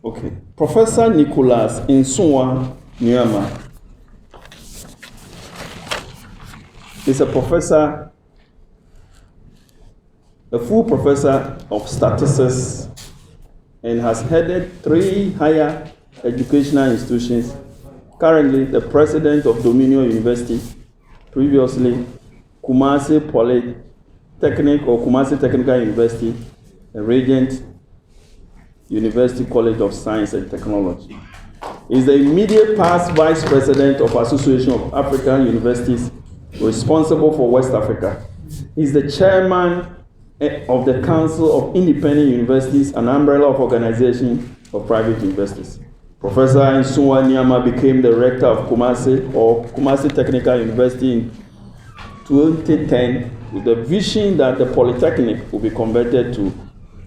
Okay. Professor Nicholas Nsowah-Nuamah is a professor, a full professor of statistics, and has headed 3 higher educational institutions. Currently, the president of Dominion University, previously Kumasi Polytechnic or Kumasi Technical University, and Regent University College of Science and Technology. He is the immediate past vice president of Association of African Universities, responsible for West Africa. He is the chairman of the Council of Independent Universities, an umbrella of organization of private universities. Professor Nsowah-Nuamah became the rector of Kumasi Technical University in 2010 with the vision that the Polytechnic will be converted to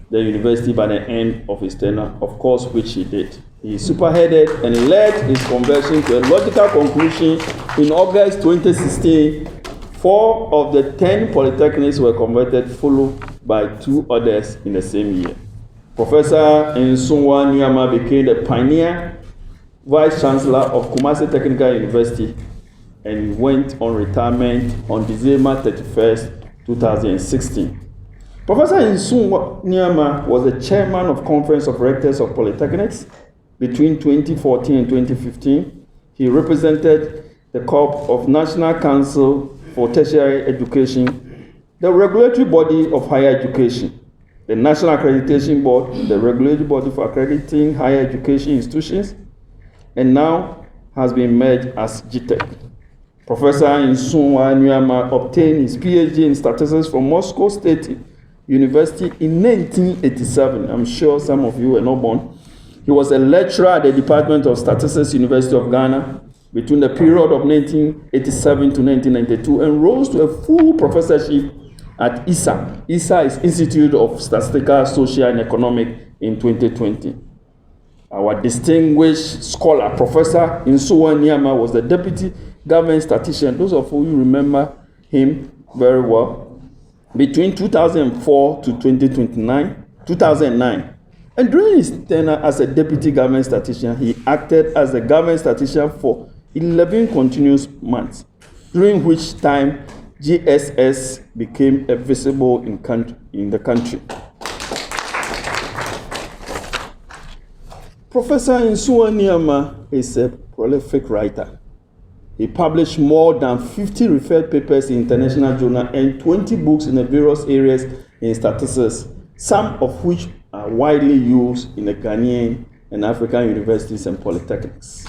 the university by the end of his tenure, of course, which he did. He superheaded and led his conversion to a logical conclusion in August 2016. 4 of the 10 polytechnics were converted, followed by 2 others in the same year. Professor Nsowah-Nuamah became the pioneer vice chancellor of Kumasi Technical University and went on retirement on December 31st, 2016. Professor Nsowah-Nuamah was the chairman of Conference of Rectors of Polytechnics between 2014 and 2015. He represented the corps of National Council for Tertiary Education, the regulatory body of higher education, the National Accreditation Board, the regulatory body for accrediting higher education institutions, and now has been merged as GTEC. Professor Nsowah-Nuamah obtained his PhD in statistics from Moscow State University in 1987. I'm sure some of you were not born. He was a lecturer at the Department of Statistics, University of Ghana, between the period of 1987 to 1992, and rose to a full professorship at ISA. ISA is Institute of Statistical, Social and Economic in 2020. Our distinguished scholar, Professor Nsowah-Nuamah, was the deputy government statistician. Those of you remember him very well. Between 2004 to 2009. And during his tenure as a deputy government statistician, he acted as a government statistician for 11 continuous months, during which time GSS became visible in the country. Professor Nsowah-Nuamah is a prolific writer. He published more than 50 referred papers in international journals and 20 books in the various areas in statistics, some of which are widely used in the Ghanaian and African universities and polytechnics.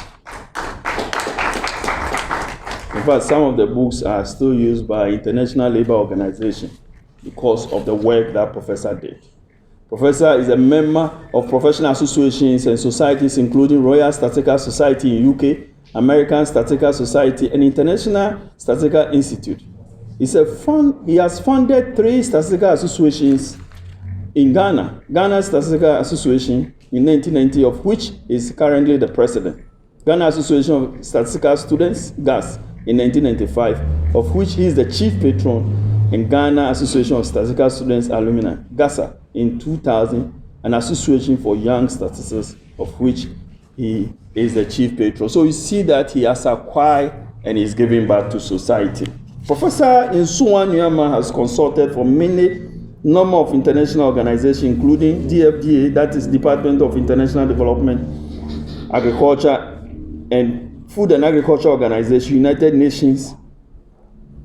In fact, some of the books are still used by International Labour Organization because of the work that Professor did. Professor is a member of professional associations and societies including Royal Statistical Society in UK, American Statistical Society, and International Statistical Institute. He has founded 3 statistical associations in Ghana. Ghana Statistical Association in 1990, of which is currently the president. Ghana Association of Statistical Students, GAS, in 1995, of which he is the chief patron, and Ghana Association of Statistical Students Alumni, GASA, in 2000, an association for young statisticians, of which he is the chief patron. So you see that he has acquired and is giving back to society. Professor Nsowah-Nuamah has consulted for many number of international organizations, including DFDA, that is Department of International Development, Agriculture and Food and Agriculture Organization, United Nations,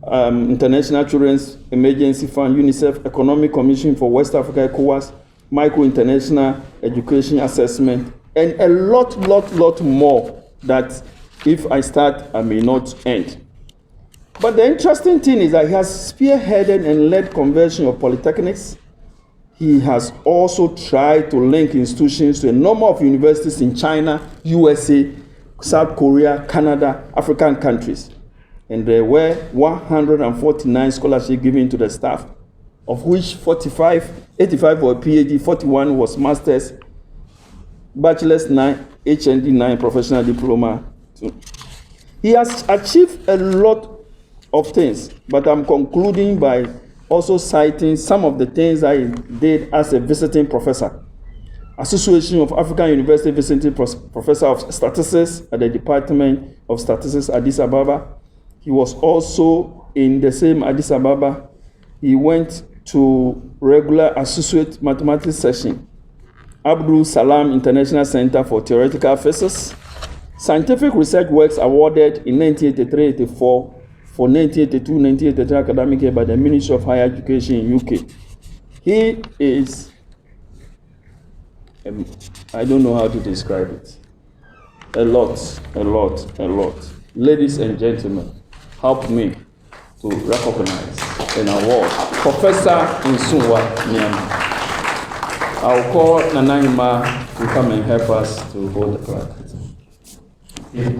International Children's Emergency Fund, UNICEF, Economic Commission for West Africa, ECOWAS, Micro International Education Assessment, and a lot more that if I start, I may not end. But the interesting thing is that he has spearheaded and led conversion of polytechnics. He has also tried to link institutions to a number of universities in China, USA, South Korea, Canada, African countries. And there were 149 scholarships given to the staff, of which 85 were PhD, 41 was masters, bachelor's 9, HND 9, professional diploma 2. He has achieved a lot of things, but I'm concluding by also citing some of the things I did as a visiting professor. Association of African University visiting professor of statistics at the Department of Statistics, Addis Ababa. He was also in the same Addis Ababa. He went to regular associate mathematics session, Abdul Salam International Center for Theoretical Physics. Scientific research works awarded in 1983-84 for 1982-1983 academic year by the Ministry of Higher Education in UK. He is, I don't know how to describe it. A lot. Ladies and gentlemen, help me to recognize and award Professor Nsowah-Nuamah. I'll call Nsowah-Nuamah to come and help us to hold the plaque. Yeah.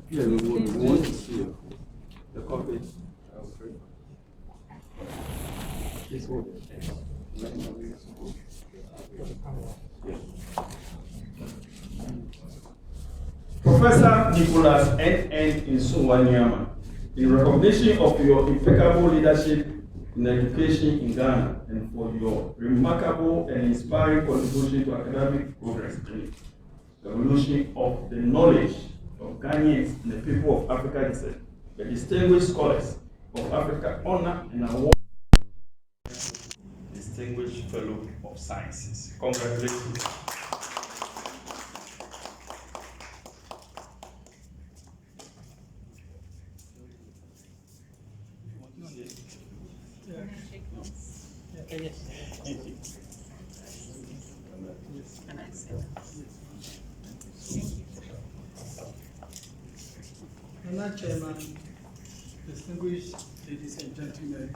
Yeah, we want to see the copy. Professor Nicholas N. Nsowah-Nuamah, in recognition of your impeccable leadership in education in Ghana and for your remarkable and inspiring contribution to academic progress in the evolution of the knowledge of Ghanaians and the people of Africa descent, the distinguished scholars of Africa honor and award Distinguished Fellow of Sciences. Congratulations. Honourable Chairman, distinguished ladies and gentlemen,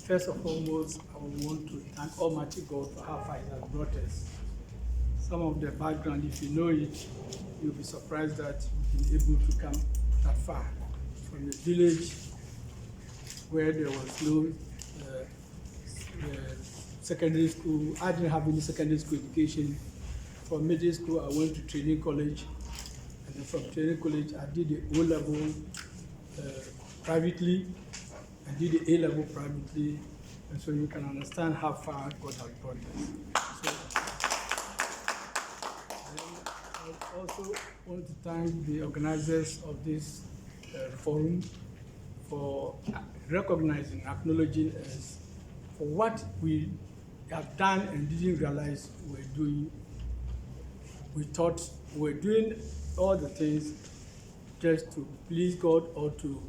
first and foremost, I would want to thank Almighty God for how far He has brought us. Some of the background, if you know it, you'll be surprised that we've been able to come that far. From the village where there was no secondary school, I didn't have any secondary school education. From middle school, I went to training college. And then from training college, I did the O-level privately. I did the A-level privately. And so you can understand how far God has brought us. So, I also want to thank the organizers of this forum for recognizing, acknowledging us for what we have done and didn't realize we're doing. We thought we're doing all the things just to please God or to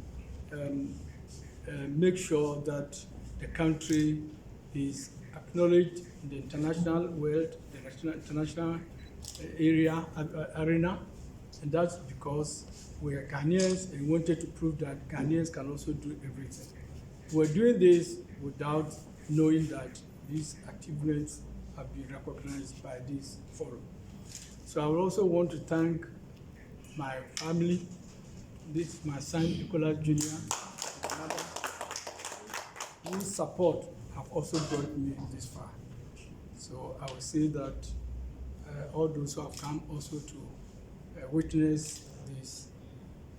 make sure that the country is acknowledged in the international world, the international arena, and that's because we are Ghanaians and wanted to prove that Ghanaians can also do everything. We're doing this without knowing that these achievements have been recognized by this forum. So I would also want to thank my family, this my son Nicholas Jr., my mother, whose support have also brought me this far. So I would say that all those who have come also to witness this,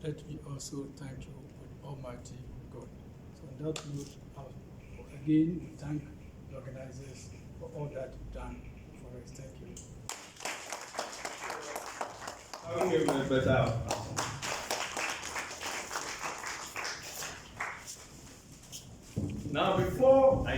let me also thank you with Almighty God. So on that note, again, we thank the organizers for all that you've done for us. Thank you. I'll give it better. Now, before I